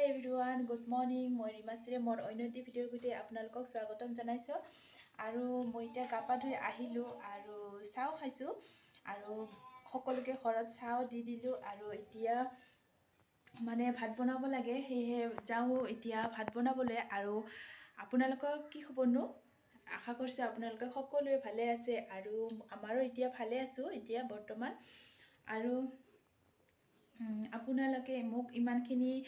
everyone, good morning. মই ৰিমাশ্ৰীয়ে মোৰ অন্যটি ভিডিঅ'ৰ গতে আপোনালোকক স্বাগতম জনাইছো আৰু মই এতিয়া গাপা ধুই আহিলো আৰু চাও খাইছো আৰু সকলোকে ঘৰত চাও দি দিলো আৰু এতিয়া মানে ভাত বনাব লাগে হেহে যাও এতিয়া ভাত বনাবলৈ আৰু আপোনালোকৰ কি খবৰনো আশা কৰিছো আপোনালোকে সকলোৱে ভালে আছে আৰু আমাৰো এতিয়া ভালে আছো এতিয়া বৰ্তমান আৰু আপোনালোকে মোক ইমানখিনি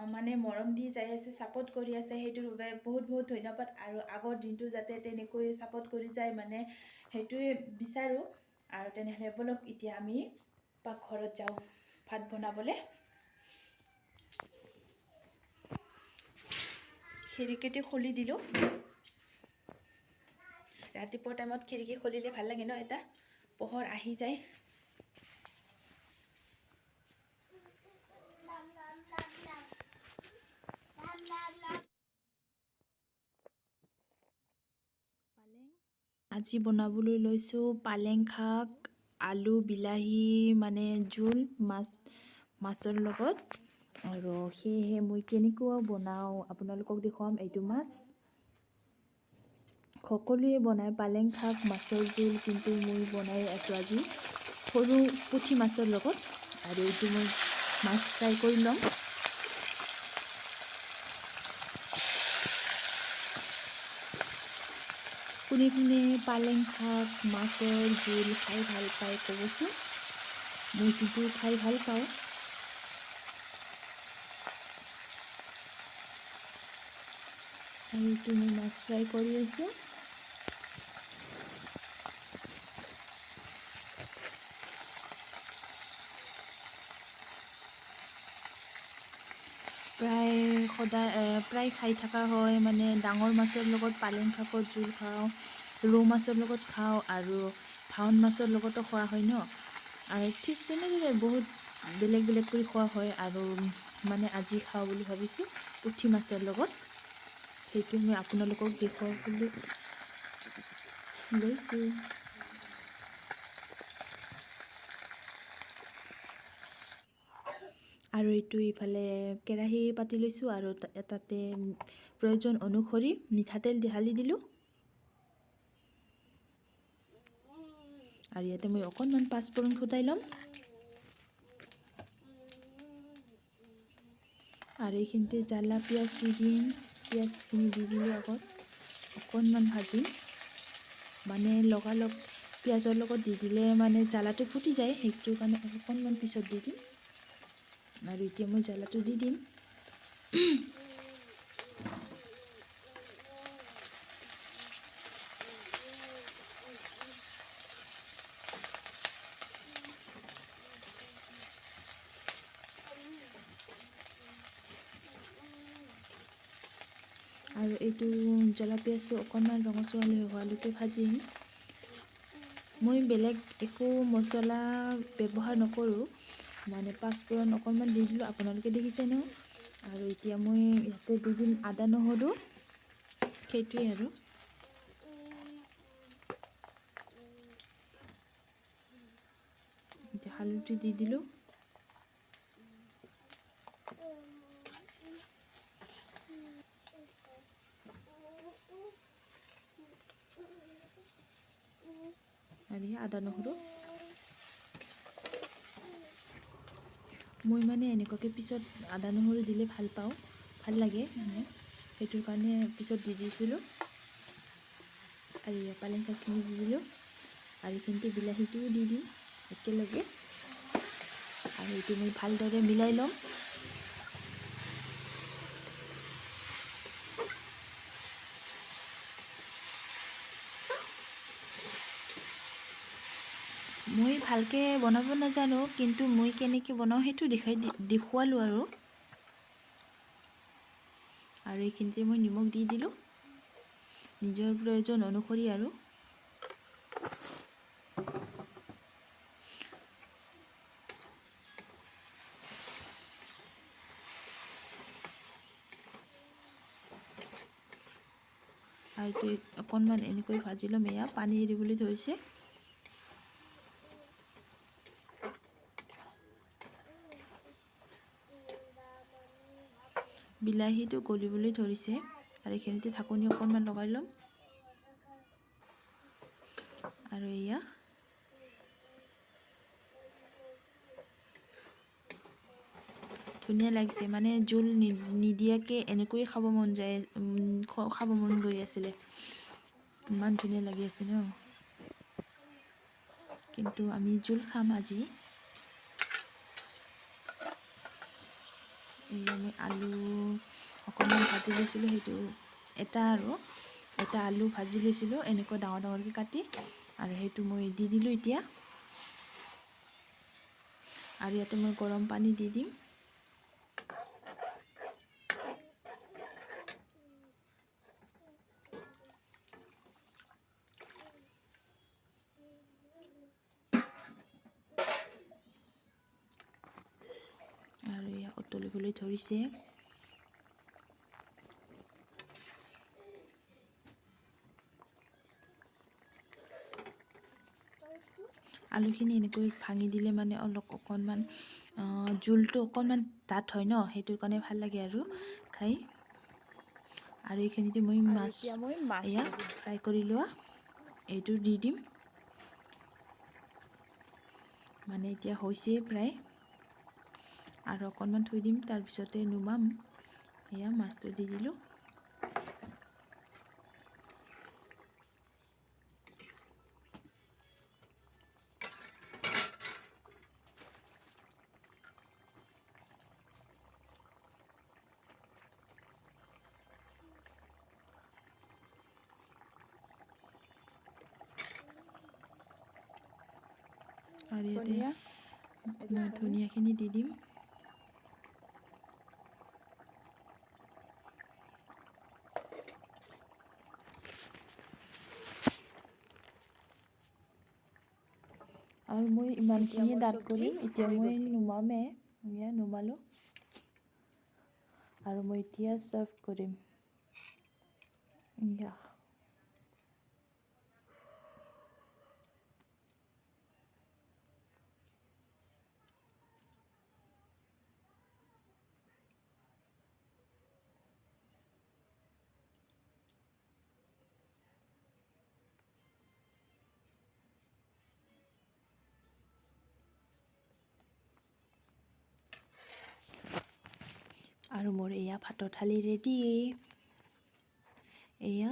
মানে মৰম দি যাই আছে সাপোৰ্ট কৰি আছে হেতুৰ বাবে বহুত বহুত ধন্যবাদ আৰু আগৰ দিনটো যাতে তেনেকৈ সাপোৰ্ট কৰি যায় মানে হেতুৱে বিচাৰো আৰু তেনেহলে বলক এতিয়া আমি পাকঘৰত যাও ভাত বনাবলৈ খিৰিকিটো খুলি দিলো ৰাতিপুৱা টাইমত খিৰিকি খুলিলে ভাল লাগে ন এটা পোহৰ আহি যায় আজি বনাবলৈ লৈছো পালেং শাক আলু বিলাহী মানে জোল মাছৰ লগত আৰু হেহে মই কেনেকৈ বনাও আপোনালোকক দেখুৱাম এইটো মাছ সকলোৱে বনাই পালেং শাক মাছৰ জোল কিন্তু মই বনাই আছো আজি সৰু পুঠি মাছৰ লগত আৰু এইটো মই মাছ ফ্ৰাই কৰি লম কোনে কোনে পালেং শাক মাছৰ জোল খাই ভাল পায় ক'বচোন মই কিন্তু খাই ভাল পাওঁ আৰু এইটো মই মাছ ফ্ৰাই কৰি আছো প্ৰায় খাই থকা হয় মানে ডাঙৰ মাছৰ লগত পালেং শাকৰ জোল খাওঁ ৰৌ মাছৰ লগত খাওঁ আৰু ভাউন মাছৰ লগতো খোৱা হয় ন আৰু ঠিক তেনেদৰে বহুত বেলেগ বেলেগ কৰি খোৱা হয় আৰু মানে আজি খাওঁ বুলি ভাবিছোঁ পুঠি মাছৰ লগত সেইটো মই আপোনালোকক দেখুৱাবলৈ লৈছোঁ আৰু এইটো ইফালে কেৰাহী পাতি লৈছোঁ আৰু তাতে প্ৰয়োজন অনুসৰি মিঠাতেল ঢালি দিলোঁ আৰু ইয়াতে মই অকণমান পাঁচফোৰণ ফুটাই ল'ম আৰু এইখিনিতে জ্বালা পিঁয়াজ দি দিম পিঁয়াজখিনি দি দিলোঁ আগত অকণমান ভাজিম মানে লগালগ পিঁয়াজৰ লগত দি দিলে মানে জ্বালাটো ফুটি যায় সেইটো কাৰণে অকণমান পিছত দি দিম আৰু এতিয়া মই জ্বালাটো দি দিম আৰু এইটো জ্বলা পিঁয়াজটো অকণমান ৰঙচুৱালী হোৱালৈকে ভাজিম মই বেলেগ একো মছলা ব্যৱহাৰ নকৰোঁ মানে পাঁচফোৰণ অকণমান দি দিলোঁ আপোনালোকে দেখিছে ন আৰু এতিয়া মই ইয়াতে দি দিম আদা নহৰু সেইটোৱে আৰু এতিয়া হালধি দি দিলোঁ আৰু আদা নহৰু মই মানে এনেকুৱাকৈ পিছত আদা নহৰু দিলে ভাল পাওঁ ভাল লাগে মানে সেইটোৰ কাৰণে পিছত দি দিছিলোঁ আৰু পালেং শাকখিনি দি দিলোঁ আৰু এইখিনিতে বিলাহীটোও দি দিম একেলগে আৰু এইটো মই ভালদৰে মিলাই ল'ম মই ভালকৈ বনাব নাজানো কিন্তু মই কেনেকৈ বনাওঁ সেইটো দেখুৱালোঁ আৰু এইখিনিতে মই নিমখ দি দিলোঁ নিজৰ প্ৰয়োজন অনুসৰি আৰু এইটো অকণমান এনেকৈ ভাজি ল'ম এয়া পানী এৰিবলৈ ধৰিছে বিলাহীটো গলিবলৈ ধৰিছে আৰু এইখিনিতে ঢাকনি অকণমান লগাই ল'ম আৰু এয়া ধুনীয়া লাগিছে মানে জোল নিদিয়াকে এনেকৈ খাব মন যায় খাব মন গৈ আছিলে ইমান ধুনীয়া লাগি আছে ন কিন্তু আমি জোল খাম আজি এয়া মই আলু অকণমান ভাজি লৈছিলোঁ সেইটো এটা আলু ভাজি লৈছিলোঁ এনেকৈ ডাঙৰ ডাঙৰকৈ কাটি আৰু সেইটো মই দি দিলোঁ এতিয়া আৰু ইয়াতে মই গৰম পানী দি দিম আৰু এয়া উতলিবলৈ ধৰিছে আলুখিনি এনেকৈ ভাঙি দিলে মানে অকণমান জোলটো অকণমান ডাঠ হয় ন সেইটোৰ কাৰণে ভাল লাগে আৰু খাই আৰু এইখিনিতে মই মাছ এয়া ফ্ৰাই কৰি লোৱা এইটো দি দিম মানে এতিয়া হৈছে প্ৰায় আৰু অকণমান থৈ দিম তাৰপিছতে নুমাম এয়া মাছটো দি দিলোঁ আৰু ইয়াতে ধনিয়াখিনি দি দিম আৰু মই ইমানখিনি ডাঠ কৰিম এতিয়া মই নুমামে এয়া নুমালোঁ আৰু মই এতিয়া চাৰ্ভ কৰিম এয়া আৰু মোৰ এয়া ভাতৰ থালি ৰেডি এয়া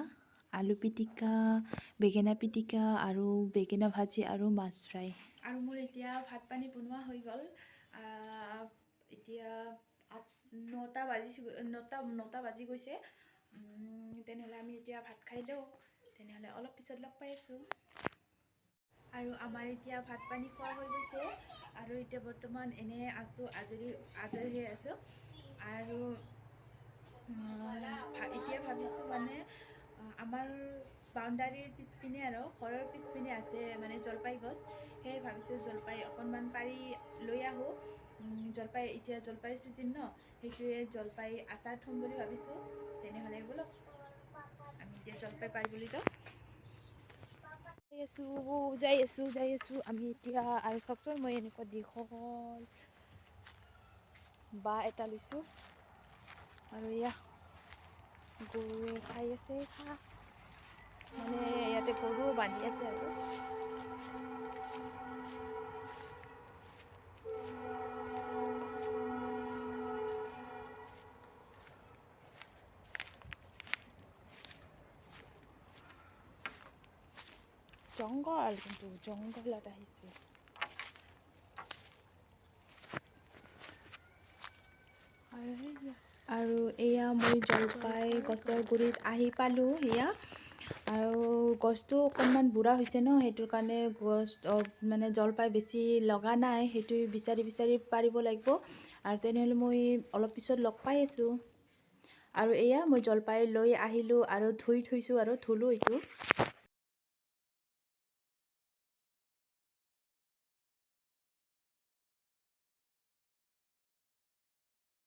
আলু পিটিকা বেঙেনা পিটিকা আৰু বেঙেনা ভাজি আৰু মাছ ফ্ৰাই আৰু মোৰ এতিয়া ভাত পানী বনোৱা হৈ গ'ল এতিয়া 9টা বাজি গৈছে তেনেহ'লে আমি এতিয়া ভাত খাই লওঁ তেনেহ'লে অলপ পিছত লগ পাই আছোঁ আৰু আমাৰ এতিয়া ভাত পানী খোৱা হৈ গৈছে আৰু এতিয়া বৰ্তমান এনে আছোঁ আজৰি হৈ আছোঁ আৰু এতিয়া ভাবিছোঁ মানে আমাৰ বাউণ্ডাৰীৰ পিছপিনে আৰু ঘৰৰ পিছপিনে আছে মানে জলপাই গছ সেয়ে ভাবিছোঁ জলপাই অকণমান পাৰি লৈ আহোঁ এতিয়া জলপাইৰ ছিজন ন সেইটোৱে জলপাই আচাৰ থ'ম বুলি ভাবিছোঁ তেনেহ'লে ব'লক আমি এতিয়া জলপাই পাৰিবলৈ যাওঁ যাই আছোঁ আমি এতিয়া আৰু চাওকচোন মই এনেকুৱা দীঘল বাঁহ এটা লৈছোঁ আৰু এয়া গৰুৱে খাই আছে ঘাঁহ মানে ইয়াতে গৰু বান্ধি আছে আৰু জংঘল কিন্তু জংঘলত আহিছোঁ আৰু এয়া মই জলপাই গছৰ গুৰিত আহি পালোঁ এয়া আৰু গছটো অকণমান বুঢ়া হৈছে ন সেইটোৰ কাৰণে গছ মানে জলপাই বেছি লগা নাই সেইটো বিচাৰি পাৰিব লাগিব আৰু তেনেহ'লে মই অলপ পিছত লগ পাই আছোঁ আৰু এয়া মই জলপাই লৈ আহিলোঁ আৰু ধুই থৈছোঁ আৰু ধুলোঁ এইটো